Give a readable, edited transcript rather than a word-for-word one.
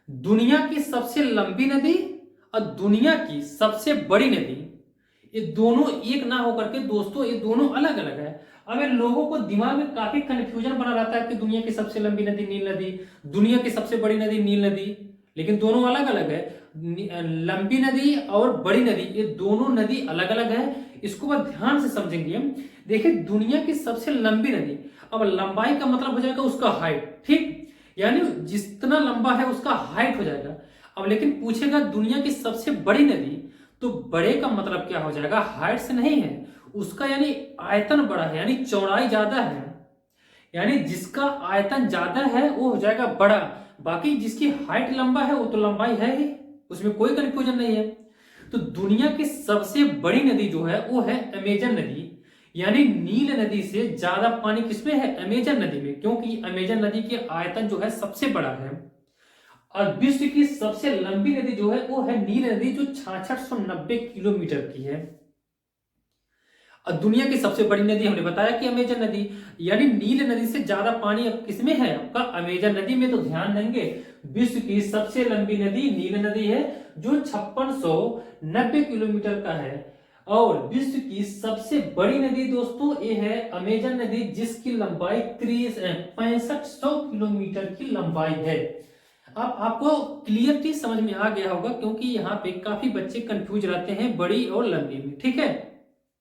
दुनिया की सबसे लंबी नदी और दुनिया की सबसे बड़ी नदी, ये दोनों एक ना होकर के दोस्तों ये दोनों अलग अलग है। अब ये लोगों को दिमाग में काफी कंफ्यूजन बना रहता है कि दुनिया की सबसे लंबी नदी नील नदी, दुनिया की सबसे बड़ी नदी नील नदी, लेकिन दोनों अलग अलग है। लंबी नदी और बड़ी नदी ये दोनों नदी अलग अलग है। इसको बस ध्यान से समझेंगे हम। देखिए दुनिया की सबसे लंबी नदी, अब लंबाई का मतलब हो जाएगा उसका हाइट, ठीक, यानी जितना लंबा है उसका हाइट हो जाएगा। अब लेकिन पूछेगा दुनिया की सबसे बड़ी नदी, तो बड़े का मतलब क्या हो जाएगा, हाइट से नहीं है, उसका यानी आयतन बड़ा है, यानी चौड़ाई ज्यादा है, यानी जिसका आयतन ज्यादा है वो हो जाएगा बड़ा। बाकी जिसकी हाइट लंबा है वो तो लंबाई है ही, उसमें कोई कंफ्यूजन नहीं है। तो दुनिया की सबसे बड़ी नदी जो है वो है अमेजन नदी, यानी नील नदी से ज्यादा पानी किसमें है, अमेजन नदी में, क्योंकि अमेजन नदी के आयतन जो है सबसे बड़ा है। और विश्व की सबसे लंबी नदी जो है वो है नील नदी, जो 6690 किलोमीटर की है। और दुनिया की सबसे बड़ी नदी हमने बताया कि अमेजन नदी, यानी नील नदी से ज्यादा पानी अब किसमें है, आपका अमेजन नदी में। तो ध्यान देंगे विश्व की सबसे लंबी नदी नील नदी है, जो 5690 किलोमीटर का है। और विश्व की सबसे बड़ी नदी दोस्तों ये है अमेजन नदी, जिसकी लंबाई 6500 किलोमीटर की लंबाई है। अब आपको क्लियरली समझ में आ गया होगा, क्योंकि यहाँ पे काफी बच्चे कंफ्यूज रहते हैं बड़ी और लंबी में, ठीक है।